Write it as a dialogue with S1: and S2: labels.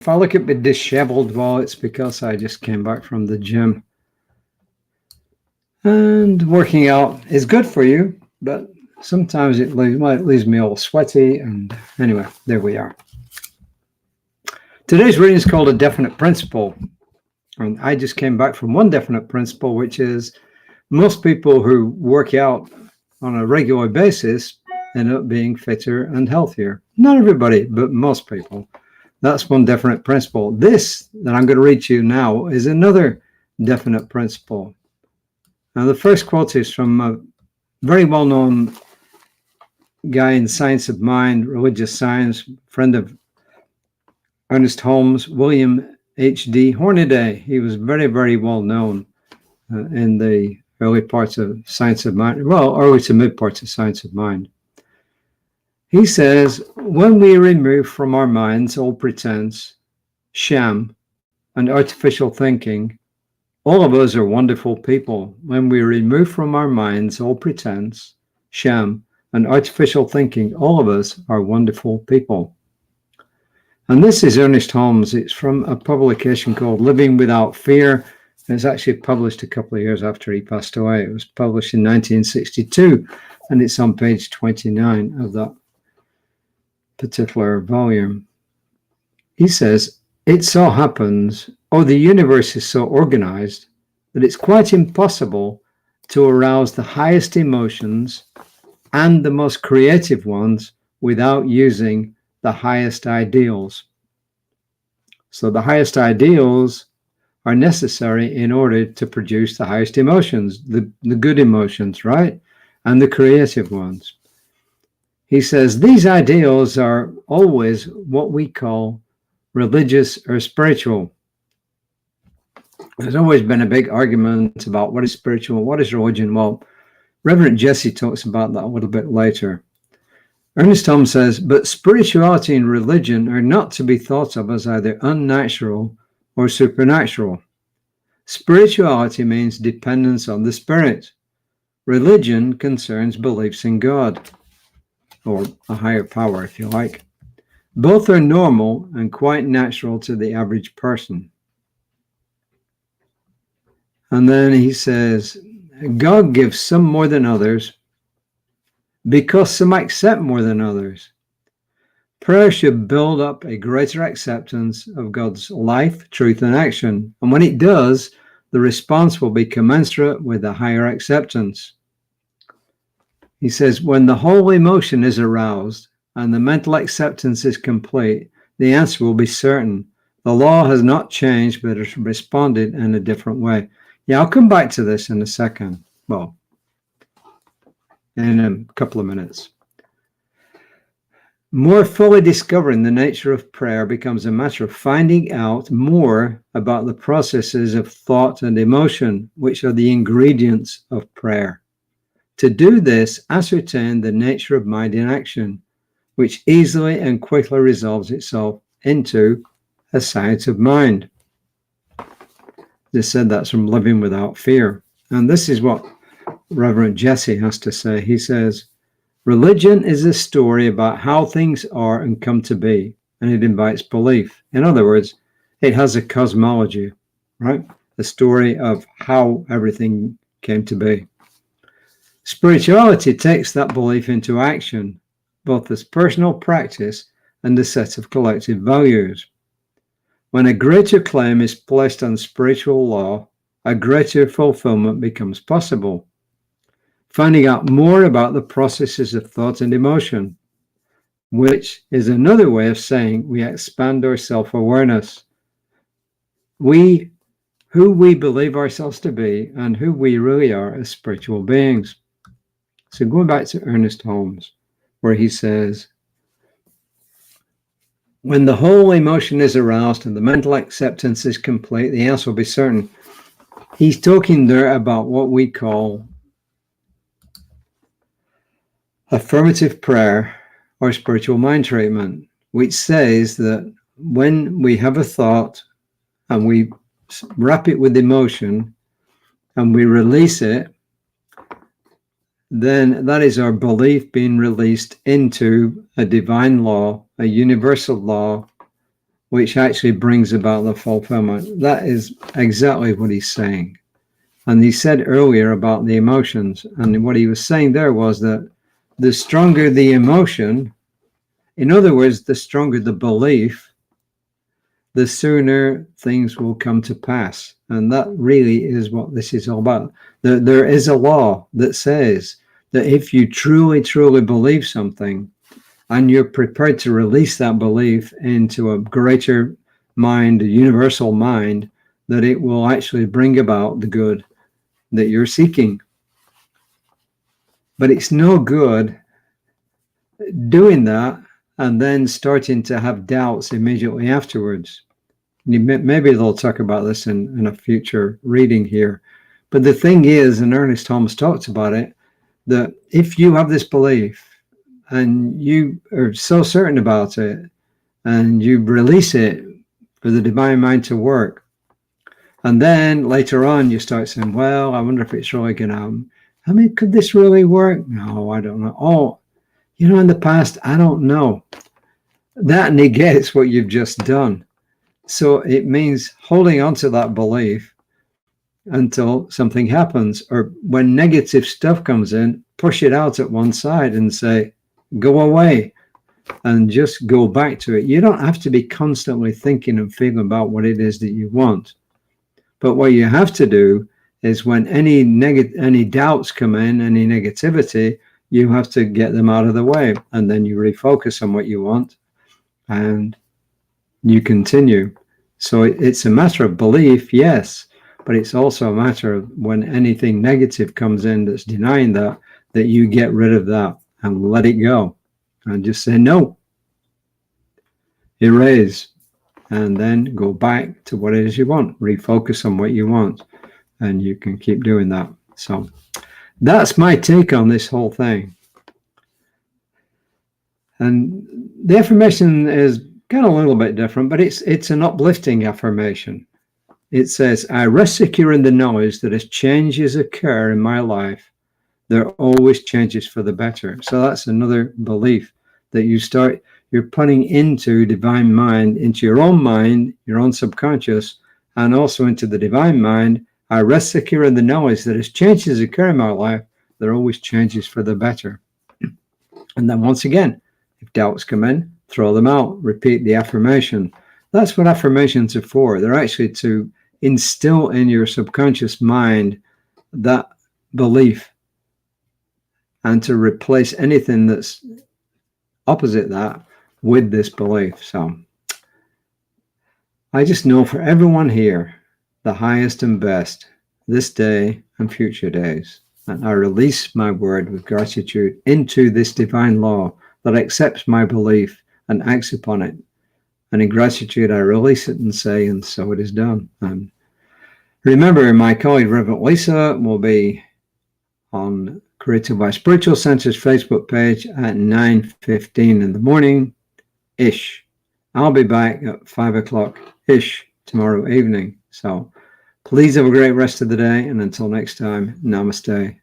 S1: If I look a bit disheveled, well, it's because I just came back from the gym. And working out is good for you, but sometimes it leaves me all sweaty. And anyway, there we are. Today's reading is called A Definite Principle. And I just came back from one definite principle, which is most people who work out on a regular basis end up being fitter and healthier. Not everybody, but most people. That's one definite principle. This that I'm going to read to you now is another definite principle. Now, the first quote is from a very well-known guy in science of mind, religious science, friend of Ernest Holmes, William H.D. Hornaday. He was very, very well known in the early parts of science of mind, well, early to mid parts of science of mind. He says, when we remove from our minds all pretense, sham, and artificial thinking, all of us are wonderful people. When we remove from our minds all pretense, sham, and artificial thinking, all of us are wonderful people. And this is Ernest Holmes. It's from a publication called Living Without Fear. It's actually published a couple of years after he passed away. It was published in 1962, and it's on page 29 of that particular volume. He says, it so happens, or the universe is so organized, that it's quite impossible to arouse the highest emotions and the most creative ones without using the highest ideals. So the highest ideals are necessary in order to produce the highest emotions, the good emotions, right? And the creative ones. He says these ideals are always what we call religious or spiritual. There's always been a big argument about what is spiritual, what is religion. Well, Reverend Jesse talks about that a little bit later. Ernest Holmes says, but spirituality and religion are not to be thought of as either unnatural or supernatural. Spirituality means dependence on the spirit. Religion concerns beliefs in God, or a higher power, if you like. Both are normal and quite natural to the average person. And then he says, God gives some more than others because some accept more than others. Prayer should build up a greater acceptance of God's life, truth, and action. And when it does, the response will be commensurate with a higher acceptance. He says, when the whole emotion is aroused and the mental acceptance is complete, the answer will be certain. The law has not changed, but has responded in a different way. Yeah, I'll come back to this in a second. Well, in a couple of minutes. More fully discovering the nature of prayer becomes a matter of finding out more about the processes of thought and emotion, which are the ingredients of prayer. To do this, ascertain the nature of mind in action, which easily and quickly resolves itself into a science of mind. They said that's from Living Without Fear. And this is what Reverend Jesse has to say. He says, religion is a story about how things are and come to be, and it invites belief. In other words, it has a cosmology, right? A story of how everything came to be. Spirituality takes that belief into action, both as personal practice and a set of collective values. When a greater claim is placed on spiritual law, a greater fulfillment becomes possible. Finding out more about the processes of thought and emotion, which is another way of saying we expand our self-awareness. Who we believe ourselves to be and who we really are as spiritual beings. So going back to Ernest Holmes, where he says, when the whole emotion is aroused and the mental acceptance is complete, the answer will be certain. He's talking there about what we call affirmative prayer or spiritual mind treatment, which says that when we have a thought and we wrap it with emotion and we release it, then that is our belief being released into a divine law, a universal law, which actually brings about the fulfillment. That is exactly what he's saying. And he said earlier about the emotions, and what he was saying there was that the stronger the emotion, in other words, the stronger the belief, the sooner things will come to pass. And that really is what this is all about. There is a law that says that if you truly, truly believe something, and you're prepared to release that belief into a greater mind, a universal mind, that it will actually bring about the good that you're seeking. But it's no good doing that and then starting to have doubts immediately afterwards. Maybe they'll talk about this in a future reading here. But the thing is, and Ernest Holmes talks about it, that if you have this belief and you are so certain about it and you release it for the divine mind to work, and then later on you start saying, well, I wonder if it's really going to happen. I mean, could this really work? No, I don't know. Oh, in the past, I don't know. That negates what you've just done. So it means holding on to that belief until something happens, or when negative stuff comes in, push it out at one side and say, go away, and just go back to it. You don't have to be constantly thinking and feeling about what it is that you want. But what you have to do is when any doubts come in, any negativity, you have to get them out of the way, and then you refocus on what you want and you continue. So it's a matter of belief, yes, but it's also a matter of when anything negative comes in that's denying that you get rid of that and let it go and just say no, erase, and then go back to what it is you want, refocus on what you want, and you can keep doing that. So that's my take on this whole thing. And the affirmation is kind of a little bit different, but it's an uplifting affirmation. It says, I rest secure in the knowledge that as changes occur in my life, there are always changes for the better. So that's another belief that you're putting into divine mind, into your own subconscious, and also into the divine mind. I rest secure in the knowledge that as changes occur in my life, there are always changes for the better. And then once again, if doubts come in, throw them out, repeat the affirmation. That's what affirmations are for. They're actually to instill in your subconscious mind that belief and to replace anything that's opposite that with this belief. So I just know for everyone here, the highest and best this day and future days. And I release my word with gratitude into this divine law that accepts my belief and acts upon it. And in gratitude, I release it and say, and so it is done. And remember, my colleague, Reverend Lisa, will be on Created by Spiritual Center's Facebook page at 9:15 in the morning-ish. I'll be back at 5 o'clock-ish tomorrow evening. So please have a great rest of the day. And until next time, namaste.